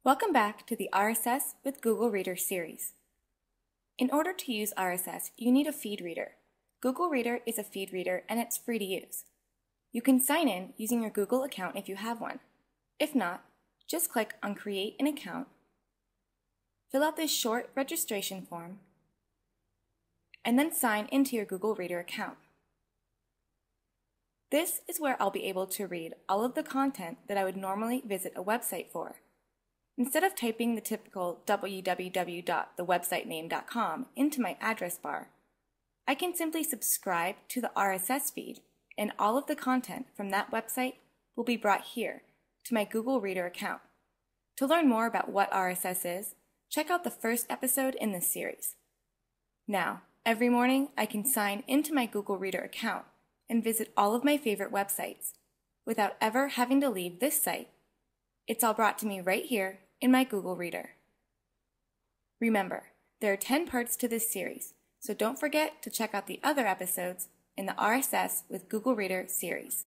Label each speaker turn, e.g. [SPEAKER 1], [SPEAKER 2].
[SPEAKER 1] Welcome back to the RSS with Google Reader series. In order to use RSS, you need a feed reader. Google Reader is a feed reader and it's free to use. You can sign in using your Google account if you have one. If not, just click on Create an Account, fill out this short registration form, and then sign into your Google Reader account. This is where I'll be able to read all of the content that I would normally visit a website for. Instead of typing the typical www.thewebsitename.com into my address bar, I can simply subscribe to the RSS feed, and all of the content from that website will be brought here to my Google Reader account. To learn more about what RSS is, check out the first episode in this series. Now, every morning I can sign into my Google Reader account and visit all of my favorite websites without ever having to leave this site. It's all brought to me right here in my Google Reader. Remember, there are 10 parts to this series, so don't forget to check out the other episodes in the RSS with Google Reader series.